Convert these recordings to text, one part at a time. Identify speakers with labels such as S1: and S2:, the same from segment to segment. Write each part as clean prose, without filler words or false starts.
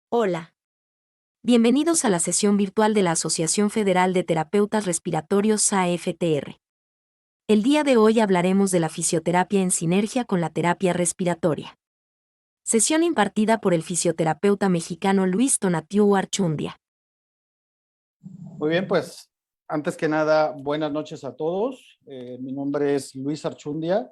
S1: Hola, bienvenidos a la sesión virtual de la Asociación Federal de Terapeutas Respiratorios AFTR. El día de hoy hablaremos de la fisioterapia en sinergia con la terapia respiratoria. Sesión impartida por el fisioterapeuta mexicano Luis Tonatiuh Archundia.
S2: Muy bien, pues antes que nada, buenas noches a todos. Mi nombre es Luis Archundia.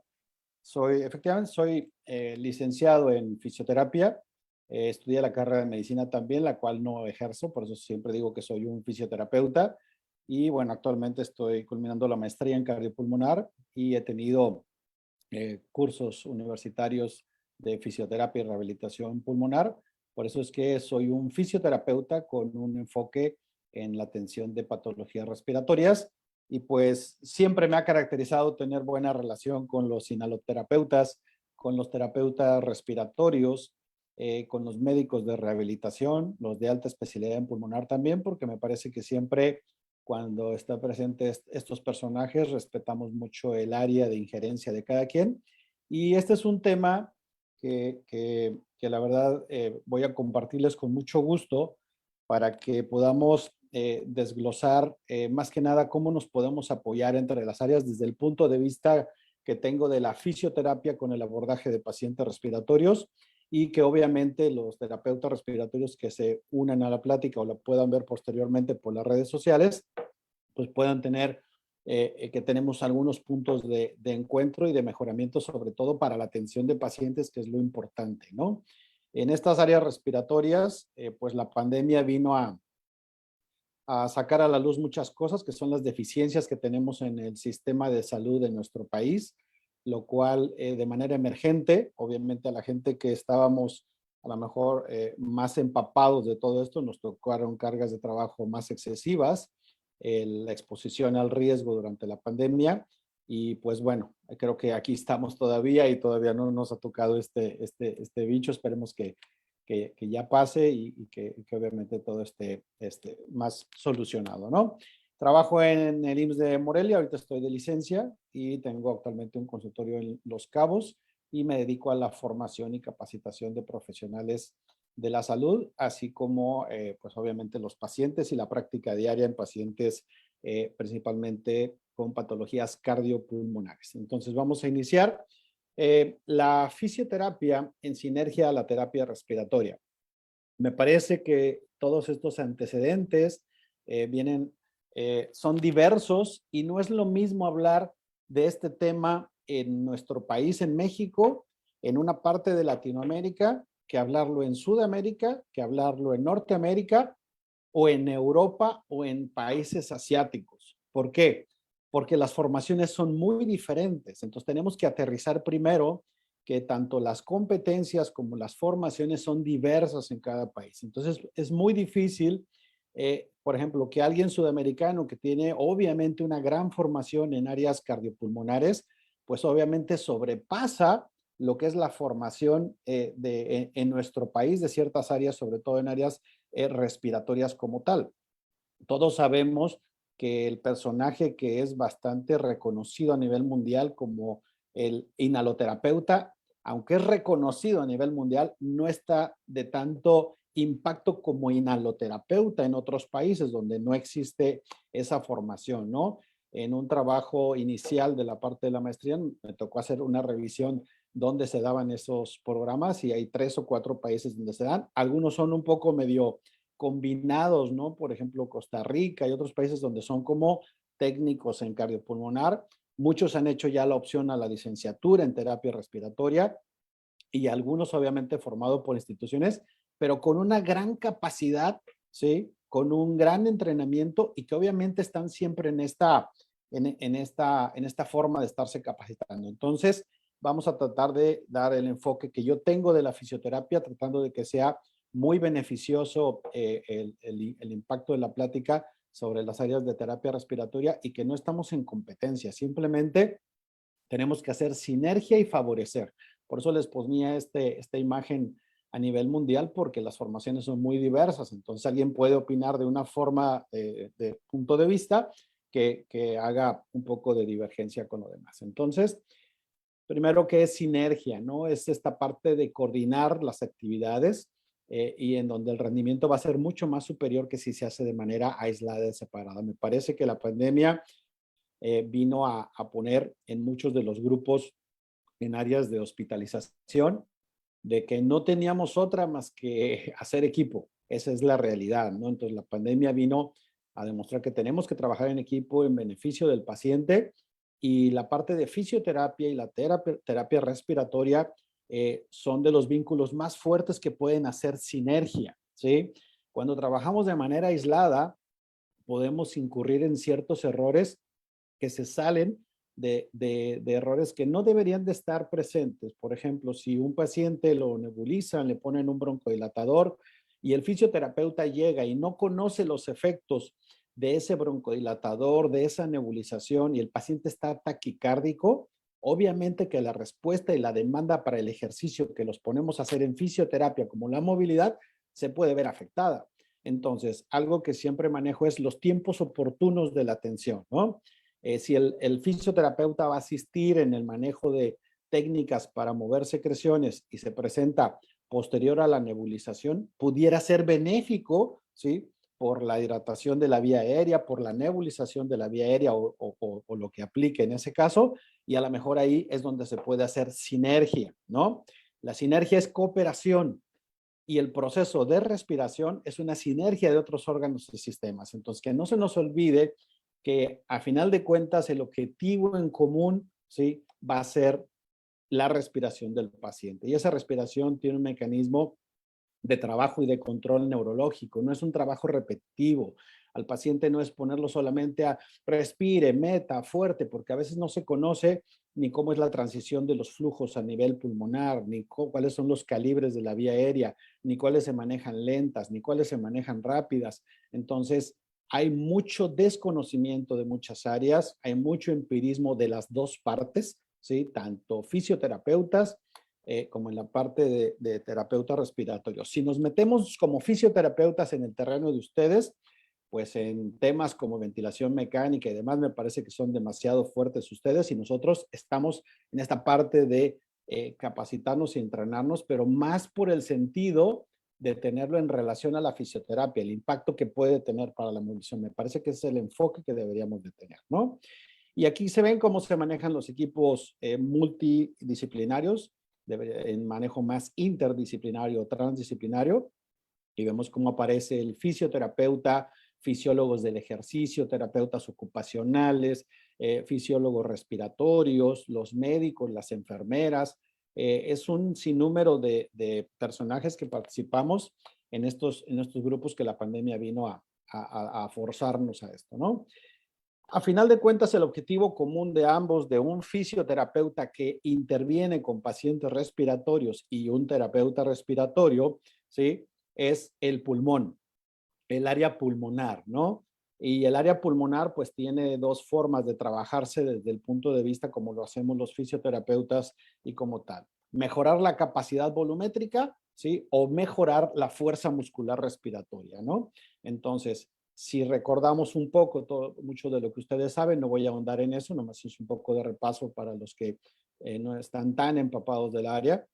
S2: Efectivamente, soy licenciado en fisioterapia. Estudié la carrera de medicina también, la cual no ejerzo, por eso siempre digo que soy un fisioterapeuta. Y bueno, actualmente estoy culminando la maestría en cardiopulmonar y he tenido cursos universitarios de fisioterapia y rehabilitación pulmonar. Por eso es que soy un fisioterapeuta con un enfoque en la atención de patologías respiratorias y pues siempre me ha caracterizado tener buena relación con los inhaloterapeutas, con los terapeutas respiratorios, con los médicos de rehabilitación, los de alta especialidad en pulmonar también, porque me parece que siempre cuando están presentes estos personajes respetamos mucho el área de injerencia de cada quien. Y este es un tema que la verdad voy a compartirles con mucho gusto para que podamos desglosar más que nada cómo nos podemos apoyar entre las áreas desde el punto de vista que tengo de la fisioterapia con el abordaje de pacientes respiratorios y que obviamente los terapeutas respiratorios que se unan a la plática o la puedan ver posteriormente por las redes sociales, pues puedan tener que tenemos algunos puntos de encuentro y de mejoramiento, sobre todo para la atención de pacientes, que es lo importante, ¿no? En estas áreas respiratorias, pues la pandemia vino a sacar a la luz muchas cosas, que son las deficiencias que tenemos en el sistema de salud de nuestro país, lo cual de manera emergente, obviamente a la gente que estábamos a lo mejor más empapados de todo esto, nos tocaron cargas de trabajo más excesivas, la exposición al riesgo durante la pandemia, y pues bueno, creo que aquí estamos todavía y todavía no nos ha tocado este bicho, esperemos que ya pase y que obviamente todo esté más solucionado, ¿no? Trabajo en el IMSS de Morelia, ahorita estoy de licencia y tengo actualmente un consultorio en Los Cabos y me dedico a la formación y capacitación de profesionales de la salud, así como pues obviamente los pacientes y la práctica diaria en pacientes principalmente con patologías cardiopulmonares. Entonces vamos a iniciar. La fisioterapia en sinergia a la terapia respiratoria. Me parece que todos estos antecedentes son diversos y no es lo mismo hablar de este tema en nuestro país, en México, en una parte de Latinoamérica, que hablarlo en Sudamérica, que hablarlo en Norteamérica o en Europa o en países asiáticos. ¿Por qué? Porque las formaciones son muy diferentes. Entonces tenemos que aterrizar primero que tanto las competencias como las formaciones son diversas en cada país. Entonces es muy difícil, por ejemplo, que alguien sudamericano que tiene obviamente una gran formación en áreas cardiopulmonares, pues obviamente sobrepasa lo que es la formación en nuestro país de ciertas áreas, sobre todo en áreas respiratorias como tal. Todos sabemos que el personaje que es bastante reconocido a nivel mundial como el inhaloterapeuta, aunque es reconocido a nivel mundial, no está de tanto impacto como inhaloterapeuta en otros países donde no existe esa formación, ¿no? En un trabajo inicial de la parte de la maestría me tocó hacer una revisión donde se daban esos programas y hay 3 o 4 países donde se dan. Algunos son un poco medio combinados, ¿no? Por ejemplo, Costa Rica y otros países donde son como técnicos en cardiopulmonar. Muchos han hecho ya la opción a la licenciatura en terapia respiratoria y algunos obviamente formados por instituciones, pero con una gran capacidad, ¿sí? Con un gran entrenamiento y que obviamente están siempre en esta forma de estarse capacitando. Entonces, vamos a tratar de dar el enfoque que yo tengo de la fisioterapia, tratando de que sea muy beneficioso el impacto de la plática sobre las áreas de terapia respiratoria y que no estamos en competencia, simplemente tenemos que hacer sinergia y favorecer. Por eso les ponía esta imagen a nivel mundial, porque las formaciones son muy diversas. Entonces alguien puede opinar de una forma de punto de vista que haga un poco de divergencia con lo demás. Entonces, primero, ¿qué es sinergia? ¿No? Es esta parte de coordinar las actividades y en donde el rendimiento va a ser mucho más superior que si se hace de manera aislada y separada. Me parece que la pandemia vino a poner en muchos de los grupos en áreas de hospitalización, de que no teníamos otra más que hacer equipo. Esa es la realidad, ¿no? Entonces la pandemia vino a demostrar que tenemos que trabajar en equipo en beneficio del paciente, y la parte de fisioterapia y la terapia respiratoria son de los vínculos más fuertes que pueden hacer sinergia, ¿sí? Cuando trabajamos de manera aislada, podemos incurrir en ciertos errores que se salen de errores que no deberían de estar presentes. Por ejemplo, si un paciente lo nebulizan, le ponen un broncodilatador y el fisioterapeuta llega y no conoce los efectos de ese broncodilatador, de esa nebulización, y el paciente está taquicárdico, obviamente que la respuesta y la demanda para el ejercicio que los ponemos a hacer en fisioterapia, como la movilidad, se puede ver afectada. Entonces, algo que siempre manejo es los tiempos oportunos de la atención, ¿no? Si el fisioterapeuta va a asistir en el manejo de técnicas para mover secreciones y se presenta posterior a la nebulización, pudiera ser benéfico, ¿sí? Por la hidratación de la vía aérea, por la nebulización de la vía aérea o lo que aplique en ese caso, y a lo mejor ahí es donde se puede hacer sinergia, ¿no? La sinergia es cooperación, y el proceso de respiración es una sinergia de otros órganos y sistemas. Entonces, que no se nos olvide que a final de cuentas el objetivo en común, ¿sí? Va a ser la respiración del paciente. Y esa respiración tiene un mecanismo de trabajo y de control neurológico, no es un trabajo repetitivo. Al paciente no es ponerlo solamente a respire, meta, fuerte, porque a veces no se conoce ni cómo es la transición de los flujos a nivel pulmonar, ni cuáles son los calibres de la vía aérea, ni cuáles se manejan lentas, ni cuáles se manejan rápidas. Entonces, hay mucho desconocimiento de muchas áreas, hay mucho empirismo de las dos partes, ¿sí? Tanto fisioterapeutas como en la parte de terapeuta respiratorio. Si nos metemos como fisioterapeutas en el terreno de ustedes, pues en temas como ventilación mecánica y demás, me parece que son demasiado fuertes ustedes, y nosotros estamos en esta parte de capacitarnos y entrenarnos, pero más por el sentido de tenerlo en relación a la fisioterapia, el impacto que puede tener para la movilización. Me parece que ese es el enfoque que deberíamos de tener, ¿no? Y aquí se ven cómo se manejan los equipos multidisciplinarios, en manejo más interdisciplinario, transdisciplinario, y vemos cómo aparece el fisioterapeuta, fisiólogos del ejercicio, terapeutas ocupacionales, fisiólogos respiratorios, los médicos, las enfermeras. Es un sinnúmero de personajes que participamos en estos grupos que la pandemia vino a forzarnos a esto, ¿no? A final de cuentas, el objetivo común de ambos, de un fisioterapeuta que interviene con pacientes respiratorios y un terapeuta respiratorio, ¿sí? Es el pulmón, el área pulmonar, ¿no? Y el área pulmonar pues tiene dos formas de trabajarse desde el punto de vista como lo hacemos los fisioterapeutas y como tal. Mejorar la capacidad volumétrica, ¿sí? O mejorar la fuerza muscular respiratoria, ¿no? Entonces, si recordamos un poco mucho de lo que ustedes saben, no voy a ahondar en eso, nomás es un poco de repaso para los que no están tan empapados del área,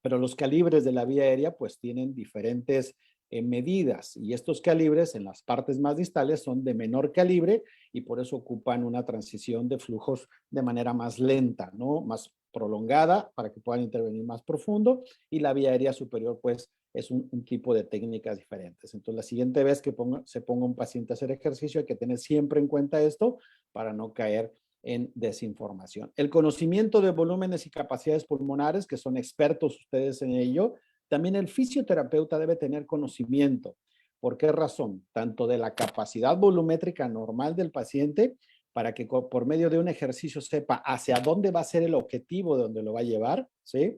S2: pero los calibres de la vía aérea pues tienen diferentes medidas, y estos calibres en las partes más distales son de menor calibre y por eso ocupan una transición de flujos de manera más lenta, ¿no? Más prolongada para que puedan intervenir más profundo, y la vía aérea superior pues es un tipo de técnicas diferentes. Entonces la siguiente vez que se ponga un paciente a hacer ejercicio hay que tener siempre en cuenta esto para no caer en desinformación. El conocimiento de volúmenes y capacidades pulmonares, que son expertos ustedes en ello, también el fisioterapeuta debe tener conocimiento. ¿Por qué razón? Tanto de la capacidad volumétrica normal del paciente, para que por medio de un ejercicio sepa hacia dónde va a ser el objetivo de donde lo va a llevar, ¿sí?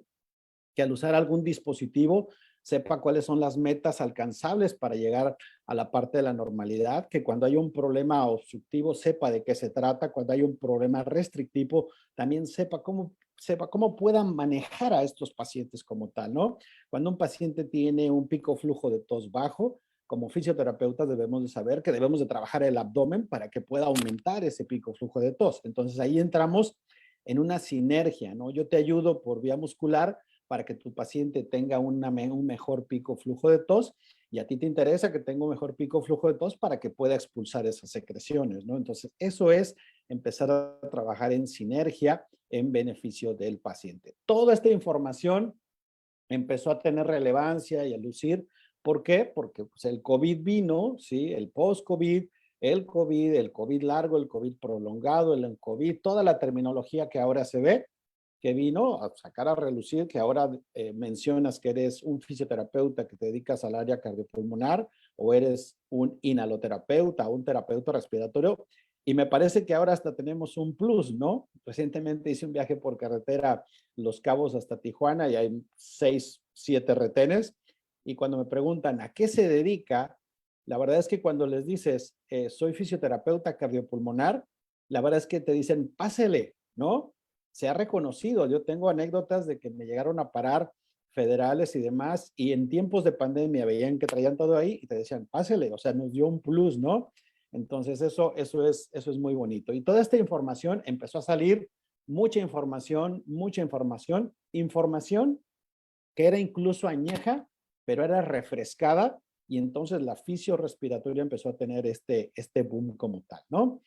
S2: Que al usar algún dispositivo sepa cuáles son las metas alcanzables para llegar a la parte de la normalidad, que cuando hay un problema obstructivo sepa de qué se trata, cuando hay un problema restrictivo también sepa cómo puedan manejar a estos pacientes como tal, ¿no? Cuando un paciente tiene un pico flujo de tos bajo, como fisioterapeutas debemos de saber que debemos de trabajar el abdomen para que pueda aumentar ese pico flujo de tos. Entonces ahí entramos en una sinergia, ¿no? Yo te ayudo por vía muscular, para que tu paciente tenga un mejor pico flujo de tos, y a ti te interesa que tenga un mejor pico flujo de tos para que pueda expulsar esas secreciones, ¿no? Entonces, eso es empezar a trabajar en sinergia en beneficio del paciente. Toda esta información empezó a tener relevancia y a lucir. ¿Por qué? Porque pues, el COVID vino, ¿sí? El post-COVID, el COVID largo, el COVID prolongado, el COVID, toda la terminología que ahora se ve, que vino a sacar a relucir, que ahora mencionas que eres un fisioterapeuta que te dedicas al área cardiopulmonar o eres un inhaloterapeuta, un terapeuta respiratorio. Y me parece que ahora hasta tenemos un plus, ¿no? Recientemente hice un viaje por carretera Los Cabos hasta Tijuana y hay 6, 7 retenes. Y cuando me preguntan a qué se dedica, la verdad es que cuando les dices, soy fisioterapeuta cardiopulmonar, la verdad es que te dicen, pásele, ¿no? Se ha reconocido. Yo tengo anécdotas de que me llegaron a parar federales y demás, y en tiempos de pandemia veían que traían todo ahí y te decían, pásele, o sea, nos dio un plus, ¿no? Entonces eso es muy bonito. Y toda esta información empezó a salir, mucha información que era incluso añeja, pero era refrescada, y entonces la fisiorrespiratoria empezó a tener este boom como tal, ¿no?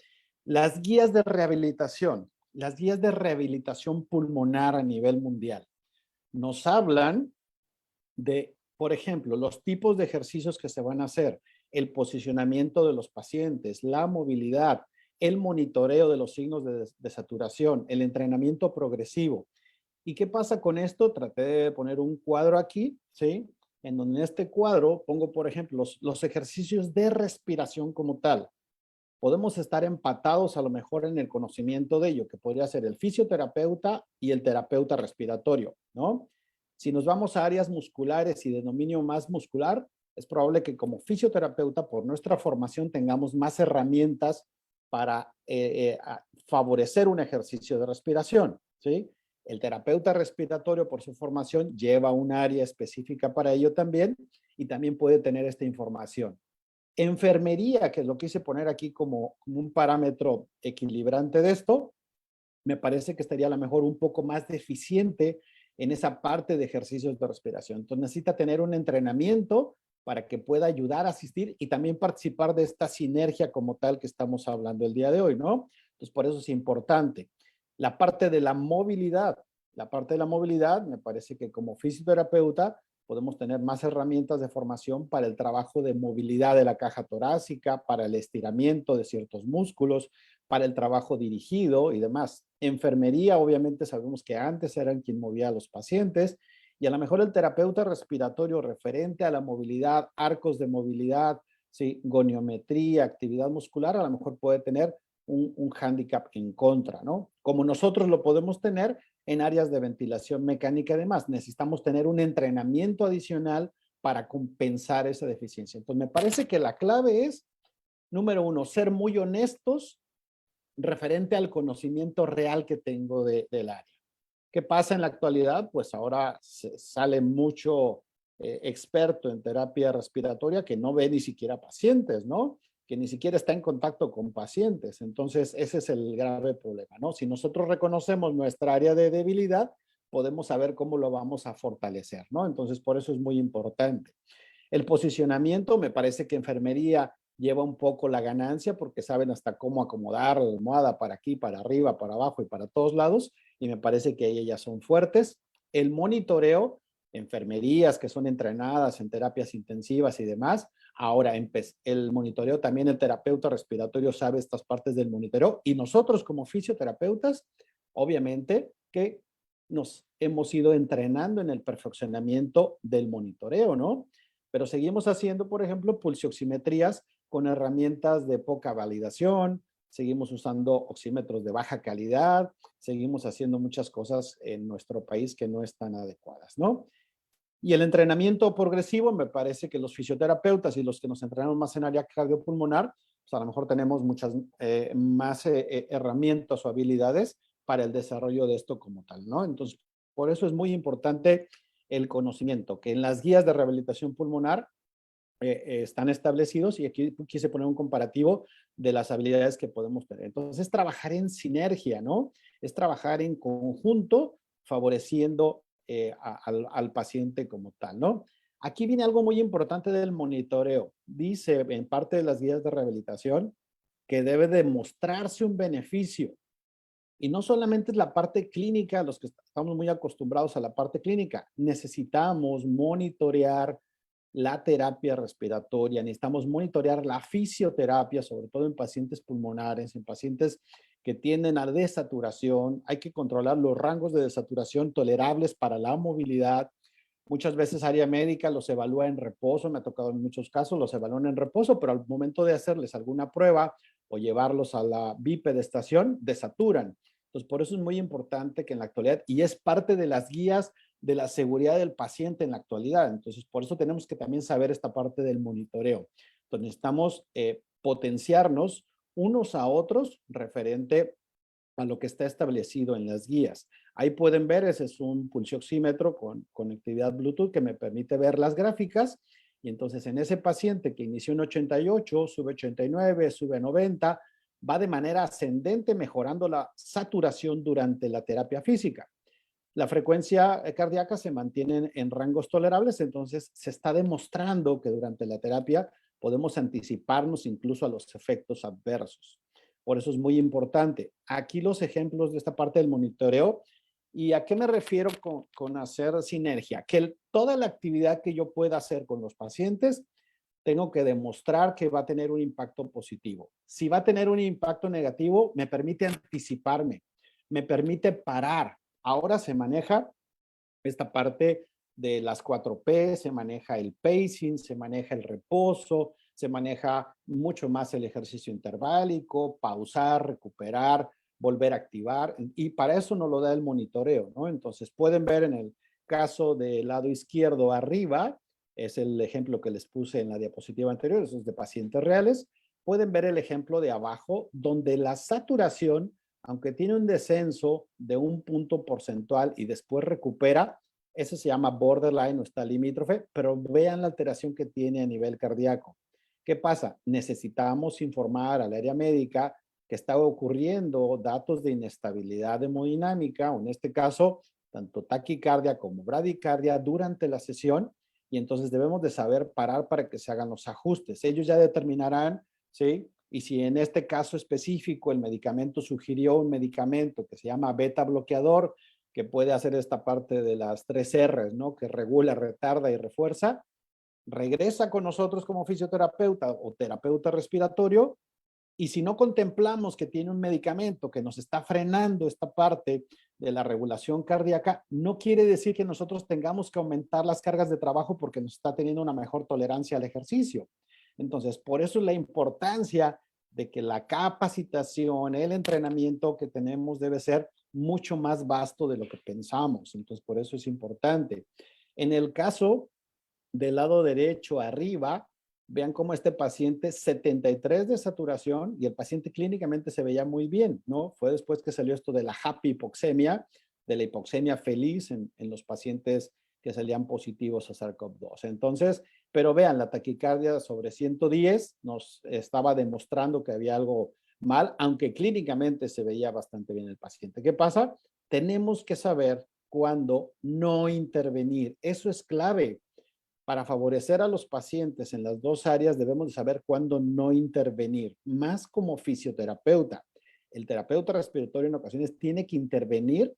S2: Las guías de rehabilitación, las guías de rehabilitación pulmonar a nivel mundial, nos hablan de, por ejemplo, los tipos de ejercicios que se van a hacer, el posicionamiento de los pacientes, la movilidad, el monitoreo de los signos de saturación, el entrenamiento progresivo. ¿Y qué pasa con esto? Traté de poner un cuadro aquí, ¿sí? En donde en este cuadro pongo, por ejemplo, los ejercicios de respiración como tal. Podemos estar empatados a lo mejor en el conocimiento de ello, que podría ser el fisioterapeuta y el terapeuta respiratorio, ¿no? Si nos vamos a áreas musculares y de dominio más muscular, es probable que como fisioterapeuta, por nuestra formación, tengamos más herramientas para favorecer un ejercicio de respiración, ¿sí? El terapeuta respiratorio, por su formación, lleva un área específica para ello también, y también puede tener esta información. Enfermería, que es lo que quise poner aquí como un parámetro equilibrante de esto, me parece que estaría a lo mejor un poco más deficiente en esa parte de ejercicios de respiración. Entonces necesita tener un entrenamiento para que pueda ayudar a asistir y también participar de esta sinergia como tal que estamos hablando el día de hoy, ¿no? Entonces por eso es importante. La parte de la movilidad, me parece que como fisioterapeuta podemos tener más herramientas de formación para el trabajo de movilidad de la caja torácica, para el estiramiento de ciertos músculos, para el trabajo dirigido y demás. Enfermería, obviamente sabemos que antes eran quien movía a los pacientes, y a lo mejor el terapeuta respiratorio referente a la movilidad, arcos de movilidad, ¿sí? Goniometría, actividad muscular, a lo mejor puede tener un hándicap en contra, ¿no? Como nosotros lo podemos tener en áreas de ventilación mecánica y demás. Necesitamos tener un entrenamiento adicional para compensar esa deficiencia. Entonces, me parece que la clave es, número uno, ser muy honestos referente al conocimiento real que tengo del área. ¿Qué pasa en la actualidad? Pues ahora sale mucho experto en terapia respiratoria que no ve ni siquiera pacientes, ¿no? Que ni siquiera está en contacto con pacientes. Entonces, ese es el grave problema, ¿no? Si nosotros reconocemos nuestra área de debilidad, podemos saber cómo lo vamos a fortalecer, ¿no? Entonces, por eso es muy importante. El posicionamiento, me parece que enfermería lleva un poco la ganancia porque saben hasta cómo acomodar la almohada para aquí, para arriba, para abajo y para todos lados, y me parece que ellas son fuertes. El monitoreo, enfermerías que son entrenadas en terapias intensivas y demás. Ahora, el monitoreo también, el terapeuta respiratorio sabe estas partes del monitoreo, y nosotros como fisioterapeutas, obviamente que nos hemos ido entrenando en el perfeccionamiento del monitoreo, ¿no? Pero seguimos haciendo, por ejemplo, pulsioximetrías con herramientas de poca validación, seguimos usando oxímetros de baja calidad, seguimos haciendo muchas cosas en nuestro país que no están adecuadas, ¿no? Y el entrenamiento progresivo, me parece que los fisioterapeutas y los que nos entrenamos más en área cardiopulmonar, pues a lo mejor tenemos muchas más herramientas o habilidades para el desarrollo de esto como tal, ¿no? Entonces, por eso es muy importante el conocimiento, que en las guías de rehabilitación pulmonar están establecidos, y aquí quise poner un comparativo de las habilidades que podemos tener. Entonces, es trabajar en sinergia, ¿no? Es trabajar en conjunto, favoreciendo al paciente como tal, ¿no? Aquí viene algo muy importante del monitoreo. Dice en parte de las guías de rehabilitación que debe demostrarse un beneficio. Y no solamente es la parte clínica, los que estamos muy acostumbrados a la parte clínica, necesitamos monitorear la terapia respiratoria, necesitamos monitorear la fisioterapia, sobre todo en pacientes pulmonares, en pacientes que tienden a desaturación. Hay que controlar los rangos de desaturación tolerables para la movilidad. Muchas veces área médica los evalúa en reposo, me ha tocado en muchos casos, los evalúan en reposo, pero al momento de hacerles alguna prueba o llevarlos a la bipedestación, desaturan. Entonces, por eso es muy importante que en la actualidad, y es parte de las guías de la seguridad del paciente en la actualidad, entonces por eso tenemos que también saber esta parte del monitoreo. Entonces necesitamos potenciarnos unos a otros referente a lo que está establecido en las guías. Ahí pueden ver, ese es un pulsioxímetro con conectividad Bluetooth que me permite ver las gráficas. Y entonces en ese paciente que inició en 88, sube 89, sube 90, va de manera ascendente mejorando la saturación durante la terapia física. La frecuencia cardíaca se mantiene en rangos tolerables, entonces se está demostrando que durante la terapia podemos anticiparnos incluso a los efectos adversos. Por eso es muy importante. Aquí los ejemplos de esta parte del monitoreo. ¿Y a qué me refiero con hacer sinergia? Que toda la actividad que yo pueda hacer con los pacientes, tengo que demostrar que va a tener un impacto positivo. Si va a tener un impacto negativo, me permite anticiparme, me permite parar. Ahora se maneja esta parte de las 4P, se maneja el pacing, se maneja el reposo, se maneja mucho más el ejercicio interválico, pausar, recuperar, volver a activar, y para eso nos lo da el monitoreo, ¿no? Entonces pueden ver en el caso del lado izquierdo arriba, es el ejemplo que les puse en la diapositiva anterior, eso es de pacientes reales. Pueden ver el ejemplo de abajo, donde la saturación, aunque tiene un descenso de un punto porcentual y después recupera, eso se llama borderline o está limítrofe, pero vean la alteración que tiene a nivel cardíaco. ¿Qué pasa? Necesitamos informar al área médica que está ocurriendo datos de inestabilidad hemodinámica, o en este caso, tanto taquicardia como bradicardia durante la sesión, y entonces debemos de saber parar para que se hagan los ajustes. Ellos ya determinarán, ¿sí? Y si en este caso específico el medicamento sugirió un medicamento que se llama beta bloqueador, que puede hacer esta parte de las 3 R's, ¿no? Que regula, retarda y refuerza, regresa con nosotros como fisioterapeuta o terapeuta respiratorio, y si no contemplamos que tiene un medicamento que nos está frenando esta parte de la regulación cardíaca, no quiere decir que nosotros tengamos que aumentar las cargas de trabajo porque nos está teniendo una mejor tolerancia al ejercicio. Entonces, por eso es la importancia de que la capacitación, el entrenamiento que tenemos debe ser mucho más vasto de lo que pensamos. Entonces, por eso es importante. En el caso del lado derecho arriba, vean cómo este paciente 73 de saturación y el paciente clínicamente se veía muy bien, ¿no? Fue después que salió esto de la happy hipoxemia, de la hipoxemia feliz en los pacientes que salían positivos a SARS-CoV-2. Entonces, pero vean, la taquicardia sobre 110 nos estaba demostrando que había algo mal, aunque clínicamente se veía bastante bien el paciente. ¿Qué pasa? Tenemos que saber cuándo no intervenir. Eso es clave. Para favorecer a los pacientes en las dos áreas debemos de saber cuándo no intervenir, más como fisioterapeuta. El terapeuta respiratorio en ocasiones tiene que intervenir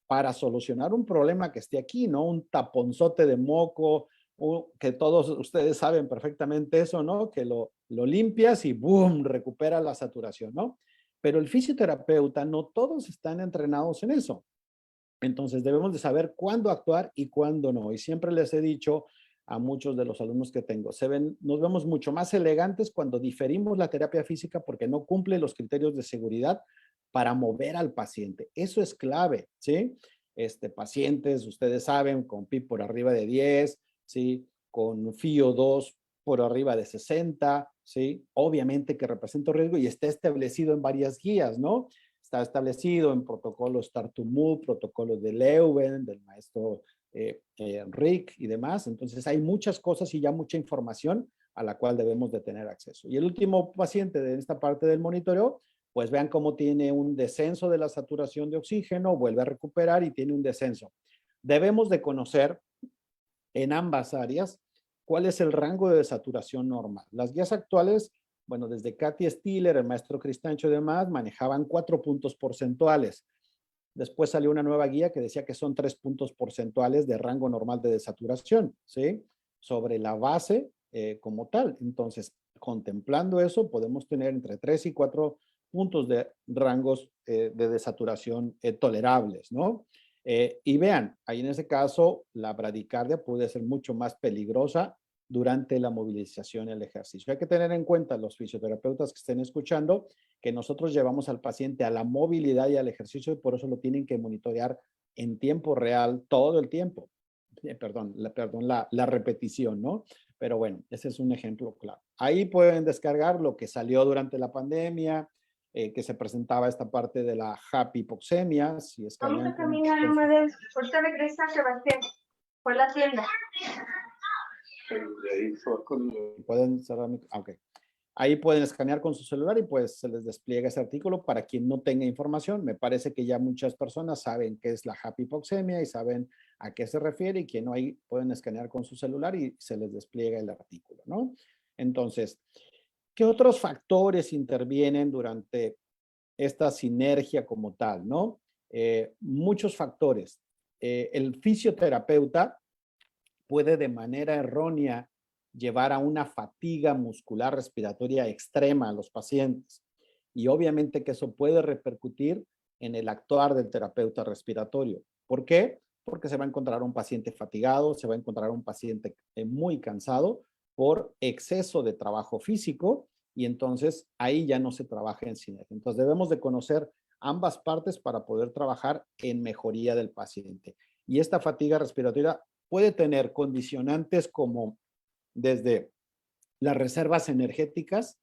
S2: para solucionar un problema que esté aquí, ¿no? Un taponzote de moco, que todos ustedes saben perfectamente eso, ¿no? Que lo limpias y ¡boom! Recupera la saturación, ¿no? Pero el fisioterapeuta, no todos están entrenados en eso. Entonces debemos de saber cuándo actuar y cuándo no. Y siempre les he dicho a muchos de los alumnos que tengo, nos vemos mucho más elegantes cuando diferimos la terapia física porque no cumple los criterios de seguridad para mover al paciente. Eso es clave, ¿sí? Pacientes, ustedes saben, con PIB por arriba de 10, ¿sí? Con FIO2 por arriba de 60, ¿sí? Obviamente que representa riesgo y está establecido en varias guías, ¿no? Está establecido en protocolos Start to Move, protocolos de Leuven, del maestro Rick y demás. Entonces hay muchas cosas y ya mucha información a la cual debemos de tener acceso. Y el último paciente de esta parte del monitoreo, pues vean cómo tiene un descenso de la saturación de oxígeno, vuelve a recuperar y tiene un descenso. Debemos de conocer en ambas áreas cuál es el rango de desaturación normal. Las guías actuales, bueno, desde Katy Stiller, el maestro Cristancho y demás, manejaban 4 puntos porcentuales. Después salió una nueva guía que decía que son 3 puntos porcentuales de rango normal de desaturación, ¿sí? Sobre la base como tal. Entonces, contemplando eso, podemos tener entre 3 y 4 puntos de rangos de desaturación tolerables, ¿no? Y vean, ahí en ese caso, la bradicardia puede ser mucho más peligrosa durante la movilización y el ejercicio. Hay que tener en cuenta, los fisioterapeutas que estén escuchando, que nosotros llevamos al paciente a la movilidad y al ejercicio y por eso lo tienen que monitorear en tiempo real todo el tiempo. La repetición, ¿no? Pero bueno, ese es un ejemplo claro. Ahí pueden descargar lo que salió durante la pandemia, que se presentaba esta parte de la hipoxemia. Si
S3: vamos a caminar, Amadeo. Ahorita regresa Sebastián por la tienda.
S2: Pueden cerrar mi... Ok. Ahí pueden escanear con su celular y pues se les despliega ese artículo para quien no tenga información. Me parece que ya muchas personas saben qué es la hipoxemia y saben a qué se refiere y quien no, ahí pueden escanear con su celular y se les despliega el artículo, ¿no? Entonces, ¿qué otros factores intervienen durante esta sinergia como tal, ¿no? Muchos factores. El fisioterapeuta puede de manera errónea llevar a una fatiga muscular respiratoria extrema a los pacientes. Y obviamente que eso puede repercutir en el actuar del terapeuta respiratorio. ¿Por qué? Porque se va a encontrar un paciente fatigado, se va a encontrar un paciente muy cansado por exceso de trabajo físico y entonces ahí ya no se trabaja en sinergia. Entonces debemos de conocer ambas partes para poder trabajar en mejoría del paciente. Y esta fatiga respiratoria puede tener condicionantes como desde las reservas energéticas.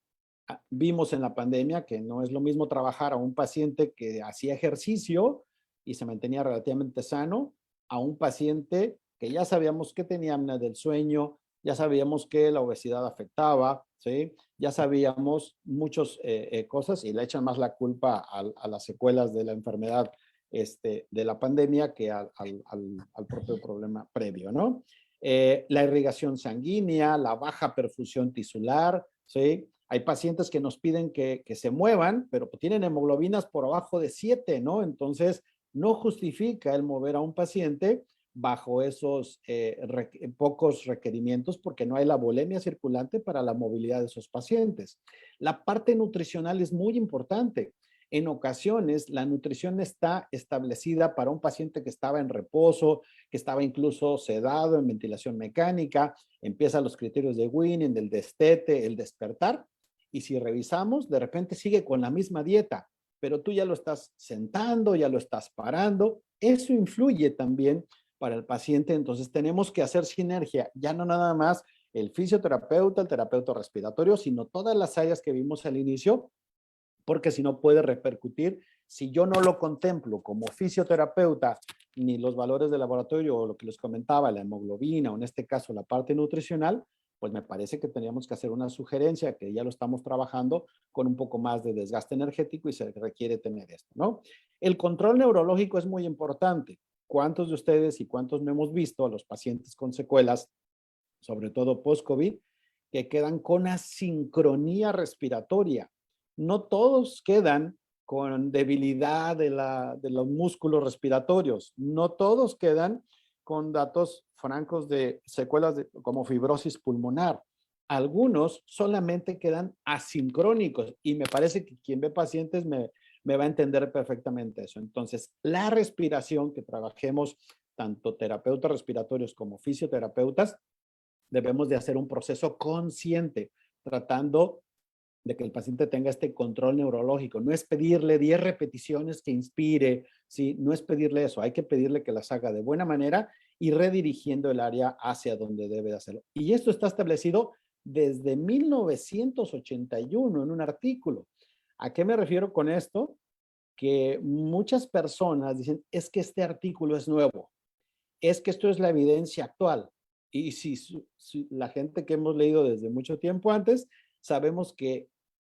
S2: Vimos en la pandemia que no es lo mismo trabajar a un paciente que hacía ejercicio y se mantenía relativamente sano, a un paciente que ya sabíamos que tenía apnea del sueño, ya sabíamos que la obesidad afectaba, ¿sí? Ya sabíamos muchas cosas y le echan más la culpa a las secuelas de la enfermedad de la pandemia que al propio problema previo, ¿no? La irrigación sanguínea, la baja perfusión tisular, ¿sí? Hay pacientes que nos piden que se muevan, pero tienen hemoglobinas por abajo de 7, ¿no? Entonces, no justifica el mover a un paciente bajo esos pocos requerimientos porque no hay la volemia circulante para la movilidad de esos pacientes. La parte nutricional es muy importante. En ocasiones, la nutrición está establecida para un paciente que estaba en reposo, que estaba incluso sedado en ventilación mecánica, empiezan los criterios de Winning, del destete, el despertar, y si revisamos, de repente sigue con la misma dieta, pero tú ya lo estás sentando, ya lo estás parando, eso influye también para el paciente, entonces tenemos que hacer sinergia, ya no nada más el fisioterapeuta, el terapeuta respiratorio, sino todas las áreas que vimos al inicio, porque si no puede repercutir, si yo no lo contemplo como fisioterapeuta, ni los valores de laboratorio o lo que les comentaba, la hemoglobina o en este caso la parte nutricional, pues me parece que teníamos que hacer una sugerencia que ya lo estamos trabajando con un poco más de desgaste energético y se requiere tener esto, ¿no? El control neurológico es muy importante. ¿Cuántos de ustedes y cuántos no hemos visto a los pacientes con secuelas, sobre todo post-COVID, que quedan con asincronía respiratoria? No todos quedan con debilidad de los músculos respiratorios. No todos quedan con datos francos de secuelas como fibrosis pulmonar. Algunos solamente quedan asincrónicos y me parece que quien ve pacientes me va a entender perfectamente eso. Entonces, la respiración que trabajemos tanto terapeutas respiratorios como fisioterapeutas, debemos de hacer un proceso consciente, tratando de que el paciente tenga este control neurológico. No es pedirle 10 repeticiones que inspire, ¿sí? No es pedirle eso, hay que pedirle que las haga de buena manera y redirigiendo el área hacia donde debe de hacerlo. Y esto está establecido desde 1981 en un artículo. ¿A qué me refiero con esto? Que muchas personas dicen, es que este artículo es nuevo, es que esto es la evidencia actual. Y si la gente que hemos leído desde mucho tiempo antes, sabemos que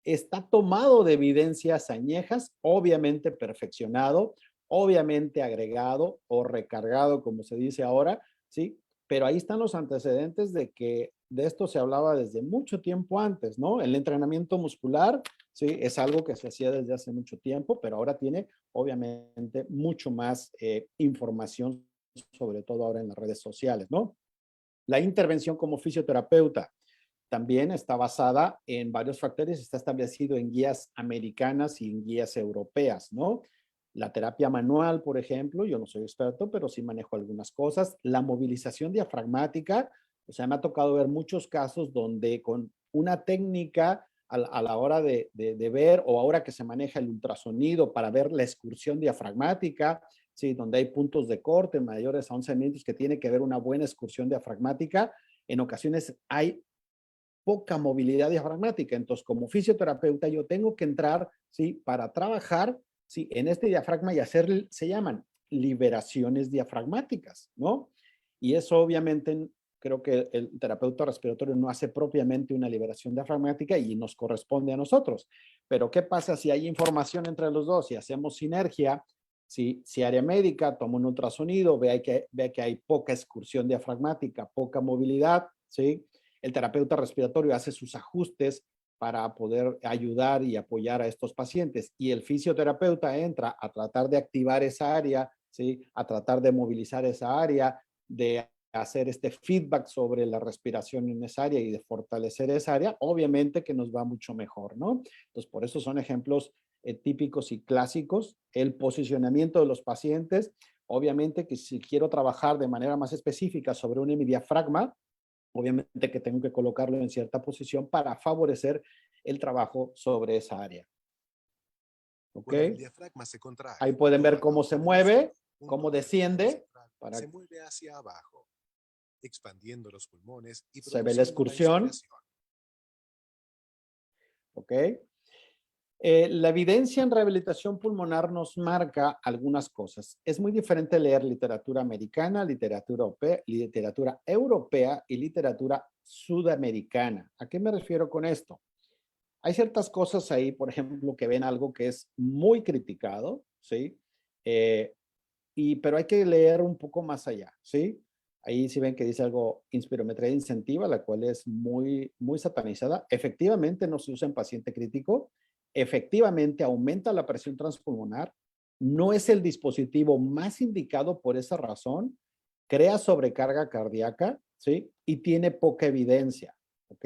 S2: está tomado de evidencias añejas, obviamente perfeccionado obviamente agregado o recargado, como se dice ahora, ¿sí? Pero ahí están los antecedentes de que de esto se hablaba desde mucho tiempo antes, ¿no? El entrenamiento muscular, sí, es algo que se hacía desde hace mucho tiempo, pero ahora tiene obviamente mucho más información, sobre todo ahora en las redes sociales, ¿no? La intervención como fisioterapeuta también está basada en varios factores, está establecido en guías americanas y en guías europeas, ¿no? La terapia manual, por ejemplo, yo no soy experto, pero sí manejo algunas cosas. La movilización diafragmática, o sea, me ha tocado ver muchos casos donde con una técnica a la hora de ver, o ahora que se maneja el ultrasonido para ver la excursión diafragmática, ¿sí? Donde hay puntos de corte mayores a 11 milímetros que tiene que ver una buena excursión diafragmática, en ocasiones hay poca movilidad diafragmática. Entonces, como fisioterapeuta, yo tengo que entrar, ¿sí? Para trabajar, ¿sí? En este diafragma y hacer, se llaman liberaciones diafragmáticas, ¿no? Y eso obviamente creo que el terapeuta respiratorio no hace propiamente una liberación diafragmática y nos corresponde a nosotros. Pero ¿qué pasa si hay información entre los dos y hacemos sinergia? Si área médica toma un ultrasonido, ve que hay poca excursión diafragmática, poca movilidad, ¿sí? El terapeuta respiratorio hace sus ajustes para poder ayudar y apoyar a estos pacientes. Y el fisioterapeuta entra a tratar de activar esa área, ¿sí? A tratar de movilizar esa área, de hacer este feedback sobre la respiración en esa área y de fortalecer esa área, obviamente que nos va mucho mejor, ¿no? Entonces, por eso son ejemplos típicos y clásicos. El posicionamiento de los pacientes, obviamente que si quiero trabajar de manera más específica sobre un hemidiafragma, obviamente que tengo que colocarlo en cierta posición para favorecer el trabajo sobre esa área. ¿Ok?
S4: Cuando el diafragma se contrae,
S2: ahí pueden ver cómo se mueve,
S4: junto
S2: cómo
S4: con el
S2: desciende.
S4: central,
S2: Para
S4: se mueve hacia abajo, expandiendo los pulmones y
S2: se ve la excursión. ¿Ok? La evidencia en rehabilitación pulmonar nos marca algunas cosas. Es muy diferente leer literatura americana, literatura europea y literatura sudamericana. ¿A qué me refiero con esto? Hay ciertas cosas ahí, por ejemplo, que ven algo que es muy criticado, ¿sí? Pero hay que leer un poco más allá, ¿sí? Ahí sí ven que dice algo, inspirometría incentiva, la cual es muy, muy satanizada. Efectivamente no se usa en paciente crítico, efectivamente aumenta la presión transpulmonar, no es el dispositivo más indicado por esa razón, crea sobrecarga cardíaca, ¿sí? Y tiene poca evidencia, ¿ok?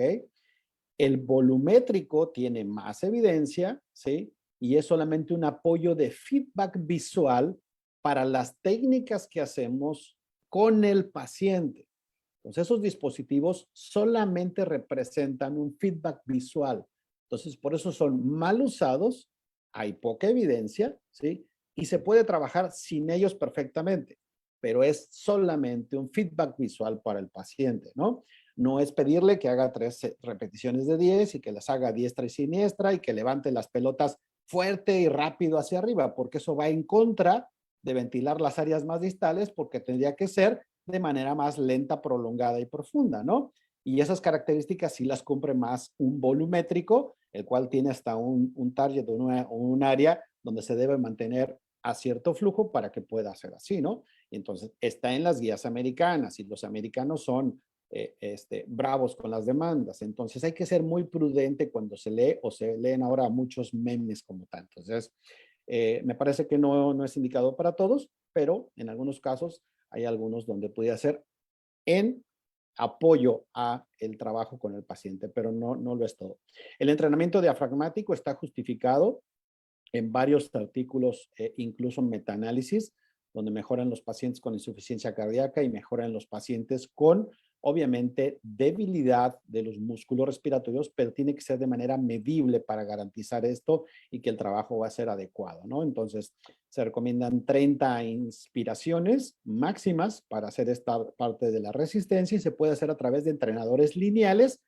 S2: El volumétrico tiene más evidencia, ¿sí? Y es solamente un apoyo de feedback visual para las técnicas que hacemos con el paciente. Entonces, esos dispositivos solamente representan un feedback visual. Entonces, por eso son mal usados, hay poca evidencia, ¿sí? Y se puede trabajar sin ellos perfectamente, pero es solamente un feedback visual para el paciente, ¿no? No es pedirle que haga 3 repeticiones de 10 y que las haga diestra y siniestra y que levante las pelotas fuerte y rápido hacia arriba, porque eso va en contra de ventilar las áreas más distales, porque tendría que ser de manera más lenta, prolongada y profunda, ¿no? Y esas características sí las cumple más un volumétrico, el cual tiene hasta un target o un área donde se debe mantener a cierto flujo para que pueda ser así, ¿no? Entonces, está en las guías americanas y los americanos son bravos con las demandas. Entonces, hay que ser muy prudente cuando se lee o se leen ahora muchos memes como tal. Entonces, me parece que no es indicado para todos, pero en algunos casos hay algunos donde pudiera ser en apoyo a el trabajo con el paciente, pero no lo es todo. El entrenamiento diafragmático está justificado en varios artículos, incluso metaanálisis, donde mejoran los pacientes con insuficiencia cardíaca y mejoran los pacientes con, obviamente, debilidad de los músculos respiratorios, pero tiene que ser de manera medible para garantizar esto y que el trabajo va a ser adecuado, ¿no? Entonces, se recomiendan 30 inspiraciones máximas para hacer esta parte de la resistencia y se puede hacer a través de entrenadores lineales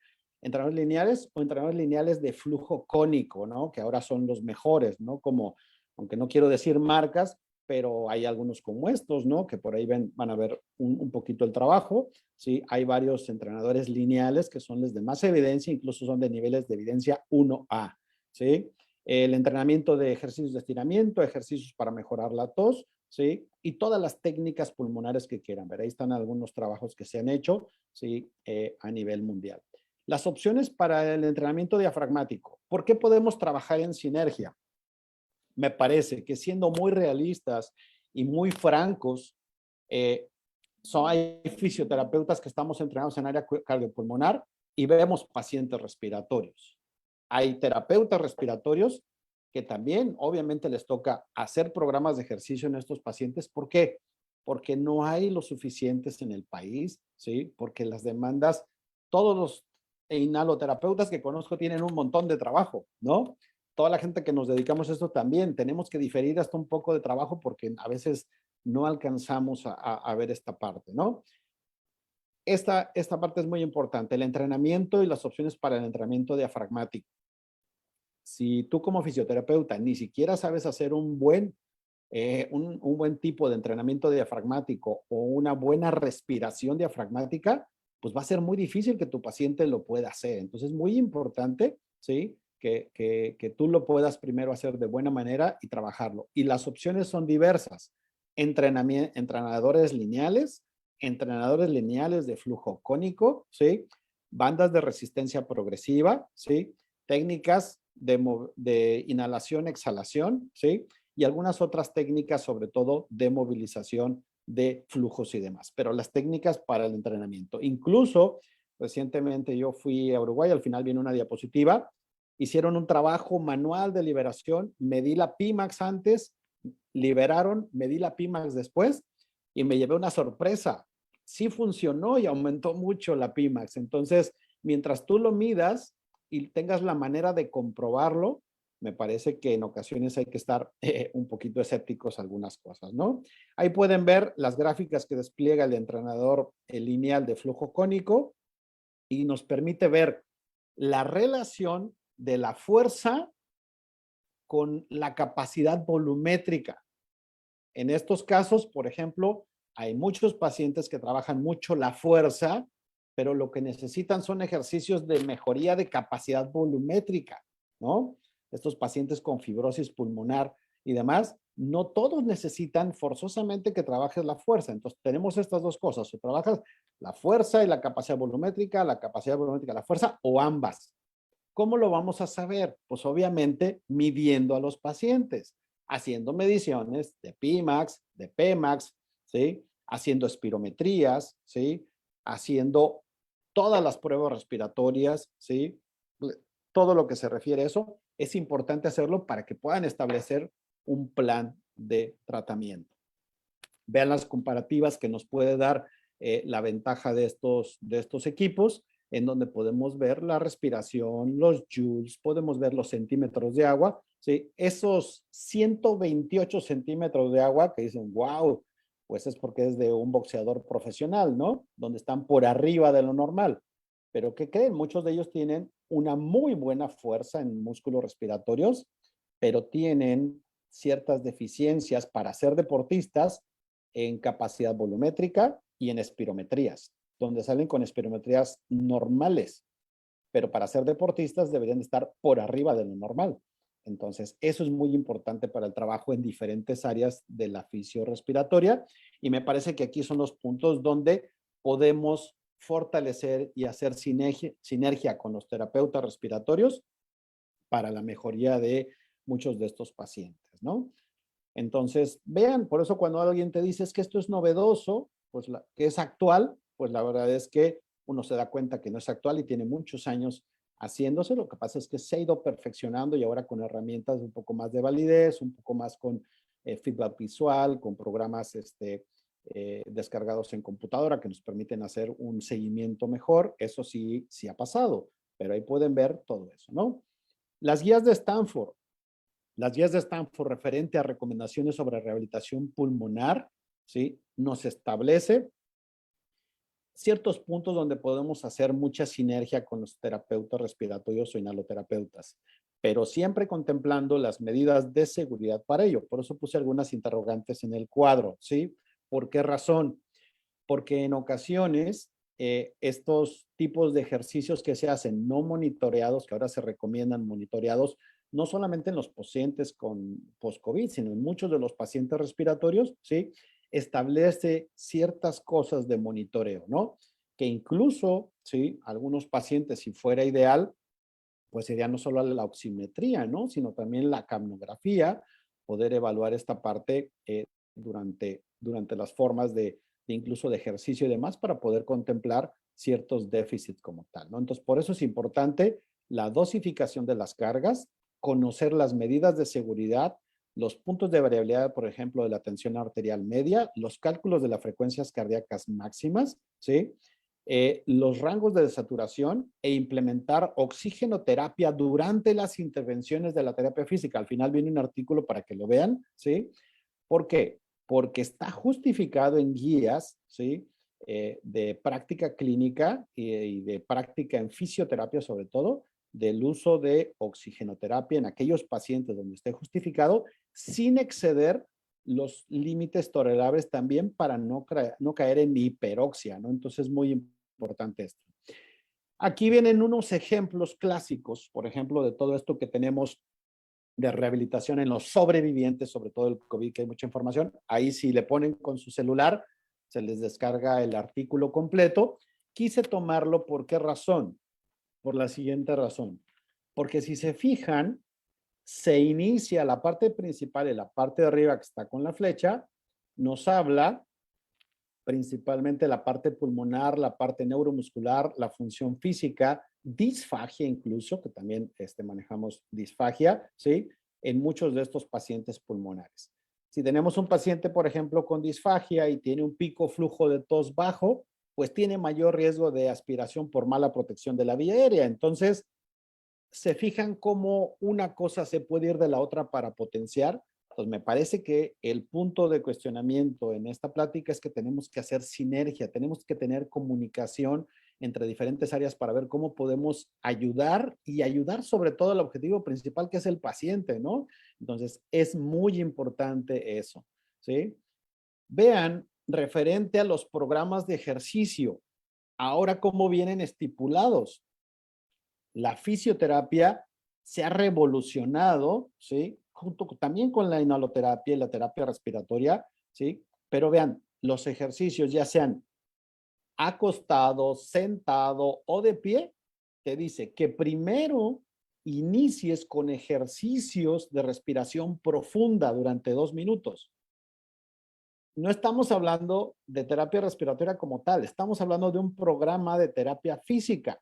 S2: o entrenadores lineales de flujo cónico, ¿no? Que ahora son los mejores, ¿no? Como, aunque no quiero decir marcas, pero hay algunos como estos, ¿no? Que por ahí van a ver un poquito el trabajo, ¿sí? Hay varios entrenadores lineales que son los de más evidencia, incluso son de niveles de evidencia 1A, ¿sí? el entrenamiento de ejercicios de estiramiento, ejercicios para mejorar la tos, ¿sí? Y todas las técnicas pulmonares que quieran ver. Ahí están algunos trabajos que se han hecho, ¿sí? A nivel mundial. Las opciones para el entrenamiento diafragmático. ¿Por qué podemos trabajar en sinergia? Me parece que siendo muy realistas y muy francos, hay fisioterapeutas que estamos entrenados en área cardiopulmonar y vemos pacientes respiratorios. Hay terapeutas respiratorios que también obviamente les toca hacer programas de ejercicio en estos pacientes. ¿Por qué? Porque no hay los suficientes en el país, ¿sí? Porque las demandas, todos los inhaloterapeutas que conozco tienen un montón de trabajo, ¿no? Toda la gente que nos dedicamos a esto también, tenemos que diferir hasta un poco de trabajo porque a veces no alcanzamos a ver esta parte, ¿no? Esta parte es muy importante, el entrenamiento y las opciones para el entrenamiento diafragmático. Si tú como fisioterapeuta ni siquiera sabes hacer un buen tipo de entrenamiento diafragmático o una buena respiración diafragmática, pues va a ser muy difícil que tu paciente lo pueda hacer. Entonces es muy importante, ¿sí? Que tú lo puedas primero hacer de buena manera y trabajarlo. Y las opciones son diversas. Entrenadores lineales de flujo cónico, ¿sí? Bandas de resistencia progresiva, ¿sí? Técnicas de inhalación, exhalación, ¿sí? Y algunas otras técnicas, sobre todo de movilización de flujos y demás. Pero las técnicas para el entrenamiento. Incluso, recientemente yo fui a Uruguay, al final viene una diapositiva, hicieron un trabajo manual de liberación, medí la Pimax antes, liberaron, medí la Pimax después y me llevé una sorpresa. Sí funcionó y aumentó mucho la Pimax. Entonces, mientras tú lo midas y tengas la manera de comprobarlo, me parece que en ocasiones hay que estar un poquito escépticos a algunas cosas, ¿no? Ahí pueden ver las gráficas que despliega el entrenador lineal de flujo cónico y nos permite ver la relación de la fuerza con la capacidad volumétrica. En estos casos, por ejemplo, hay muchos pacientes que trabajan mucho la fuerza, pero lo que necesitan son ejercicios de mejoría de capacidad volumétrica, ¿no? Estos pacientes con fibrosis pulmonar y demás, no todos necesitan forzosamente que trabajes la fuerza. Entonces, tenemos estas dos cosas, o trabajas la fuerza y la capacidad volumétrica, la fuerza, o ambas. ¿Cómo lo vamos a saber? Pues obviamente midiendo a los pacientes, haciendo mediciones de Pimax, de Pmax, ¿sí? Haciendo espirometrías, ¿sí? Haciendo todas las pruebas respiratorias, ¿sí? Todo lo que se refiere a eso, es importante hacerlo para que puedan establecer un plan de tratamiento. Vean las comparativas que nos puede dar la ventaja de estos equipos, en donde podemos ver la respiración, los joules, podemos ver los centímetros de agua, ¿sí? Esos 128 centímetros de agua que dicen, wow, pues es porque es de un boxeador profesional, ¿no? Donde están por arriba de lo normal. Pero ¿qué creen? Muchos de ellos tienen una muy buena fuerza en músculos respiratorios, pero tienen ciertas deficiencias para ser deportistas en capacidad volumétrica y en espirometrías, donde salen con espirometrías normales, pero para ser deportistas deberían estar por arriba de lo normal. Entonces, eso es muy importante para el trabajo en diferentes áreas de la fisiorrespiratoria y me parece que aquí son los puntos donde podemos fortalecer y hacer sinergia con los terapeutas respiratorios para la mejoría de muchos de estos pacientes, ¿no? Entonces, vean, por eso cuando alguien te dice es que esto es novedoso, pues que es actual, pues la verdad es que uno se da cuenta que no es actual y tiene muchos años haciéndose. Lo que pasa es que se ha ido perfeccionando y ahora con herramientas un poco más de validez, un poco más con feedback visual, con programas descargados en computadora que nos permiten hacer un seguimiento mejor. Eso sí, sí ha pasado, pero ahí pueden ver todo eso, ¿no? Las guías de Stanford. Las guías de Stanford referente a recomendaciones sobre rehabilitación pulmonar, ¿sí? Nos establece ciertos puntos donde podemos hacer mucha sinergia con los terapeutas respiratorios o inhaloterapeutas, pero siempre contemplando las medidas de seguridad para ello. Por eso puse algunas interrogantes en el cuadro, ¿sí? ¿Por qué razón? Porque en ocasiones estos tipos de ejercicios que se hacen no monitoreados, que ahora se recomiendan monitoreados, no solamente en los pacientes con post-COVID, sino en muchos de los pacientes respiratorios, ¿sí? Establece ciertas cosas de monitoreo, ¿no? Que incluso, ¿sí? Algunos pacientes, si fuera ideal, pues sería no solo la oximetría, ¿no? Sino también la capnografía, poder evaluar esta parte durante las formas de incluso de ejercicio y demás para poder contemplar ciertos déficits como tal, ¿no? Entonces, por eso es importante la dosificación de las cargas, conocer las medidas de seguridad, los puntos de variabilidad, por ejemplo, de la tensión arterial media, los cálculos de las frecuencias cardíacas máximas, ¿sí? Los rangos de desaturación e implementar oxigenoterapia durante las intervenciones de la terapia física. Al final viene un artículo para que lo vean, ¿sí? ¿Por qué? Porque está justificado en guías, ¿sí? De práctica clínica y de práctica en fisioterapia sobre todo, del uso de oxigenoterapia en aquellos pacientes donde esté justificado, sin exceder los límites tolerables también para no caer en hiperoxia, ¿no? Entonces es muy importante esto. Aquí vienen unos ejemplos clásicos, por ejemplo, de todo esto que tenemos de rehabilitación en los sobrevivientes, sobre todo el COVID, que hay mucha información. Ahí si le ponen con su celular, se les descarga el artículo completo. Quise tomarlo, ¿por qué razón? Por la siguiente razón. Porque si se fijan, se inicia la parte principal y la parte de arriba que está con la flecha, nos habla principalmente la parte pulmonar, la parte neuromuscular, la función física, disfagia incluso, que también manejamos disfagia, ¿sí? En muchos de estos pacientes pulmonares. Si tenemos un paciente, por ejemplo, con disfagia y tiene un pico flujo de tos bajo, pues tiene mayor riesgo de aspiración por mala protección de la vía aérea. Entonces, se fijan cómo una cosa se puede ir de la otra para potenciar. Pues me parece que el punto de cuestionamiento en esta plática es que tenemos que hacer sinergia, tenemos que tener comunicación entre diferentes áreas para ver cómo podemos ayudar y ayudar sobre todo al objetivo principal que es el paciente, ¿no? Entonces es muy importante eso, ¿sí? Vean, referente a los programas de ejercicio, ahora cómo vienen estipulados. La fisioterapia se ha revolucionado, ¿sí? Junto también con la inhaloterapia y la terapia respiratoria, ¿sí? Pero vean, los ejercicios, ya sean acostado, sentado o de pie, te dice que primero inicies con ejercicios de respiración profunda durante 2 minutos. No estamos hablando de terapia respiratoria como tal, estamos hablando de un programa de terapia física,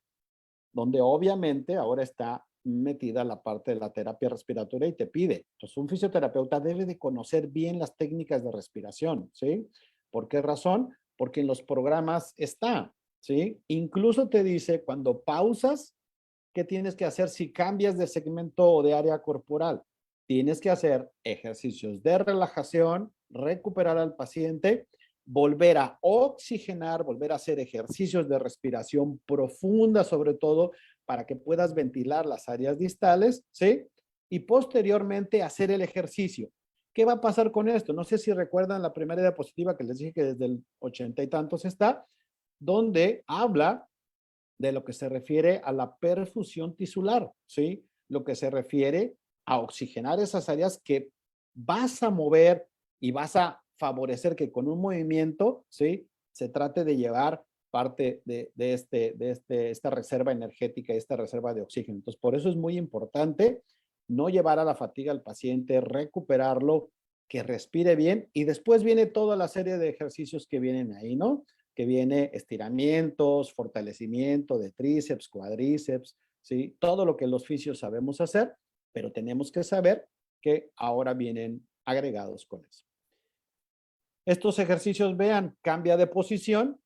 S2: donde obviamente ahora está metida la parte de la terapia respiratoria y te pide. Entonces, un fisioterapeuta debe de conocer bien las técnicas de respiración, ¿sí? ¿Por qué razón? Porque en los programas está, ¿sí? Incluso te dice cuando pausas, ¿qué tienes que hacer si cambias de segmento o de área corporal? Tienes que hacer ejercicios de relajación, recuperar al paciente, volver a oxigenar, volver a hacer ejercicios de respiración profunda, sobre todo para que puedas ventilar las áreas distales, ¿sí? Y posteriormente hacer el ejercicio. ¿Qué va a pasar con esto? No sé si recuerdan la primera diapositiva que les dije que desde el 80 y tantos está, donde habla de lo que se refiere a la perfusión tisular, ¿sí? Lo que se refiere a oxigenar esas áreas que vas a mover y vas a favorecer que con un movimiento, ¿sí? Se trate de llevar parte de esta reserva energética y esta reserva de oxígeno. Entonces, por eso es muy importante no llevar a la fatiga al paciente, recuperarlo, que respire bien y después viene toda la serie de ejercicios que vienen ahí, ¿no? Que viene estiramientos, fortalecimiento de tríceps, cuádriceps, ¿sí? Todo lo que los fisios sabemos hacer, pero tenemos que saber que ahora vienen agregados con eso. Estos ejercicios, vean, cambia de posición,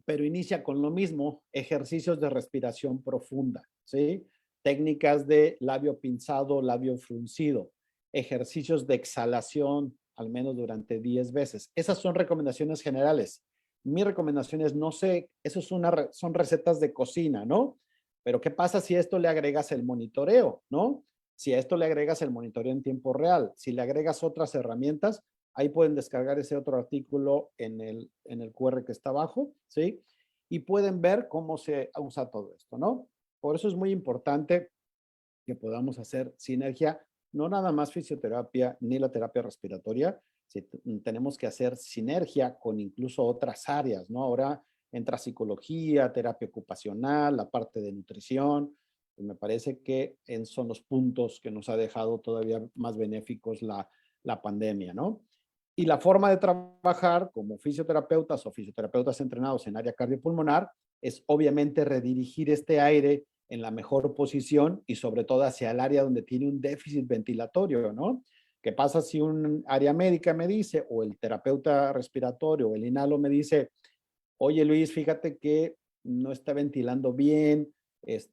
S2: pero inicia con lo mismo, ejercicios de respiración profunda, ¿sí? Técnicas de labio pinzado, labio fruncido, ejercicios de exhalación, al menos durante 10 veces. Esas son recomendaciones generales. Mi recomendación es, no sé, eso son recetas de cocina, ¿no? Pero ¿qué pasa si a esto le agregas el monitoreo, ¿no? Si a esto le agregas el monitoreo en tiempo real, si le agregas otras herramientas, ahí pueden descargar ese otro artículo en el QR que está abajo, ¿sí? Y pueden ver cómo se usa todo esto, ¿no? Por eso es muy importante que podamos hacer sinergia, no nada más fisioterapia ni la terapia respiratoria, si tenemos que hacer sinergia con incluso otras áreas, ¿no? Ahora entra psicología, terapia ocupacional, la parte de nutrición, y me parece que son los puntos que nos ha dejado todavía más benéficos la pandemia, ¿no? Y la forma de trabajar como fisioterapeutas o fisioterapeutas entrenados en área cardiopulmonar es obviamente redirigir este aire en la mejor posición y sobre todo hacia el área donde tiene un déficit ventilatorio, ¿no? ¿Qué pasa si un área médica me dice, o el terapeuta respiratorio o el inhalo me dice, oye Luis, fíjate que no está ventilando bien,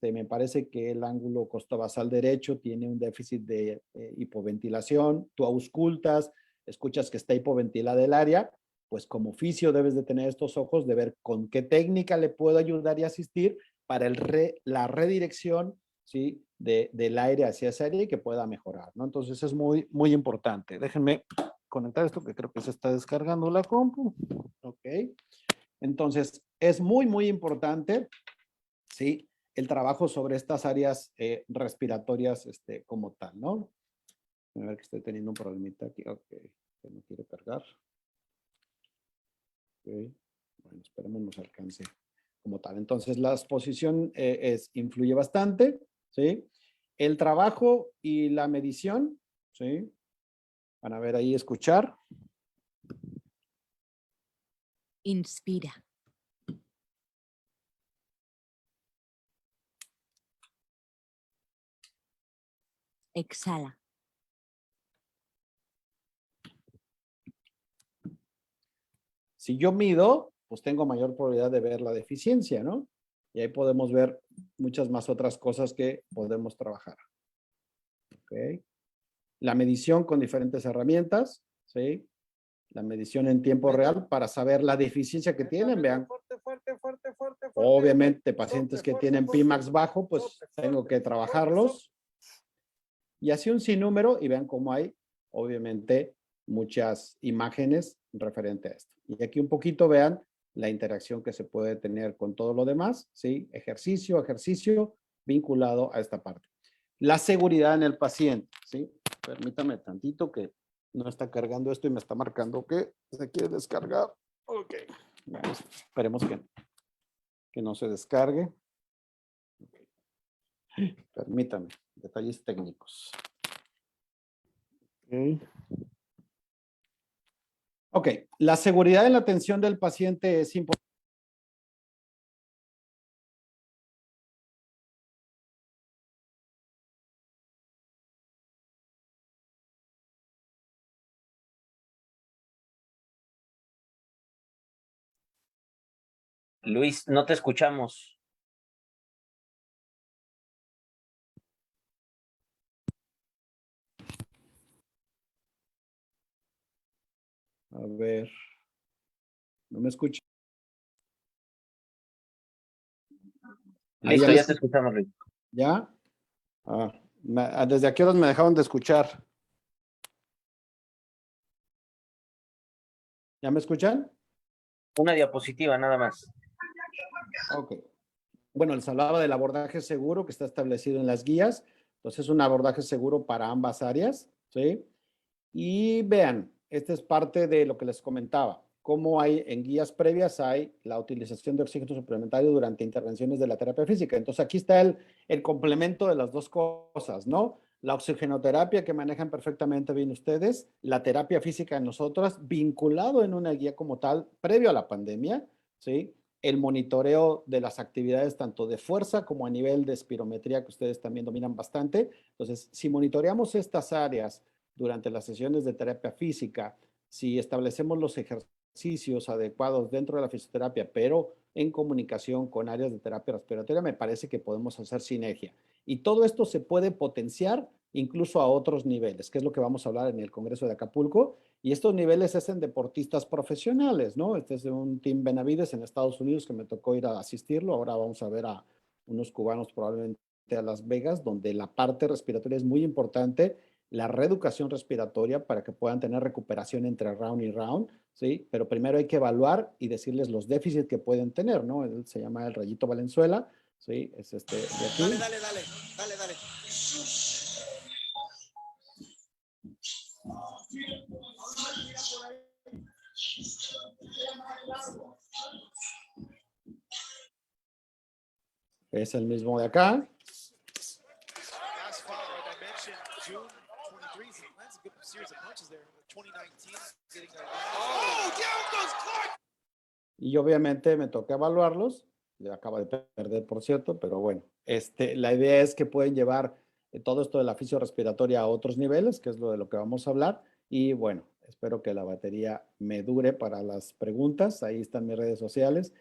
S2: me parece que el ángulo costabasal derecho tiene un déficit de hipoventilación, tú auscultas, escuchas que está hipoventilada el área, pues como fisio debes de tener estos ojos de ver con qué técnica le puedo ayudar y asistir para la redirección, ¿sí? del aire hacia esa área y que pueda mejorar, ¿no? Entonces es muy, muy importante. Déjenme conectar esto que creo que se está descargando la compu. Ok. Entonces es muy, muy importante, ¿sí? El trabajo sobre estas áreas respiratorias como tal, ¿no? A ver que estoy teniendo un problemita aquí. Ok, que no quiere cargar. Ok, bueno, esperemos nos alcance como tal. Entonces, la exposición influye bastante, ¿sí? El trabajo y la medición, ¿sí? Van a ver ahí, escuchar.
S1: Inspira. Exhala.
S2: Si yo mido, pues tengo mayor probabilidad de ver la deficiencia, ¿no? Y ahí podemos ver muchas más otras cosas que podemos trabajar. ¿Ok? La medición con diferentes herramientas, ¿sí? La medición en tiempo real para saber la deficiencia que tienen, vean. Obviamente, pacientes que tienen Pimax bajo, pues tengo que trabajarlos. Y así un sinnúmero, y vean cómo hay, obviamente, muchas imágenes referente a esto. Y aquí un poquito vean la interacción que se puede tener con todo lo demás, ¿sí? Ejercicio, ejercicio vinculado a esta parte. La seguridad en el paciente, ¿sí? Permítame tantito que no está cargando esto y me está marcando que se quiere descargar. Ok. Bueno, esperemos que no se descargue. Okay. Permítame, detalles técnicos. Ok. Ok, la seguridad en la atención del paciente es importante.
S5: Luis, no te escuchamos.
S2: A ver, ¿no me escucha?
S5: Listo, ya te escuchamos, Luis.
S2: ¿Ya? ¿Desde a qué horas me dejaron de escuchar? ¿Ya me escuchan?
S5: Una diapositiva, nada más.
S2: Ok. Bueno, les hablaba del abordaje seguro que está establecido en las guías. Entonces, es un abordaje seguro para ambas áreas, ¿sí? Y vean, esta es parte de lo que les comentaba. Cómo hay en guías previas hay la utilización de oxígeno suplementario durante intervenciones de la terapia física. Entonces, aquí está el complemento de las dos cosas, ¿no? La oxigenoterapia que manejan perfectamente bien ustedes, la terapia física en nosotras, vinculado en una guía como tal, previo a la pandemia, ¿sí? El monitoreo de las actividades tanto de fuerza como a nivel de espirometría que ustedes también dominan bastante. Entonces, si monitoreamos estas áreas durante las sesiones de terapia física, si establecemos los ejercicios adecuados dentro de la fisioterapia, pero en comunicación con áreas de terapia respiratoria, me parece que podemos hacer sinergia. Y todo esto se puede potenciar incluso a otros niveles, que es lo que vamos a hablar en el Congreso de Acapulco. Y estos niveles es en deportistas profesionales, ¿no? Este es de un Team Benavides en Estados Unidos que me tocó ir a asistirlo. Ahora vamos a ver a unos cubanos probablemente a Las Vegas, donde la parte respiratoria es muy importante, la reeducación respiratoria para que puedan tener recuperación entre round y round, ¿sí? Pero primero hay que evaluar y decirles los déficits que pueden tener, ¿no? Él se llama el Rayito Valenzuela, ¿sí? Es de aquí.
S4: Dale, dale, dale, dale, dale.
S2: Es el mismo de acá.
S4: Fast follow, like I mentioned, June 23. He lands a good series of punches there. 2019, getting that. Oh, down goes Clark.
S2: Y obviamente me toca evaluarlos. Le acaba de perder, por cierto, pero bueno, la idea es que pueden llevar todo esto de la fisiorrespiratoria a otros niveles, que es lo de lo que vamos a hablar. Y bueno, espero que la batería me dure para las preguntas. Ahí están mis redes sociales.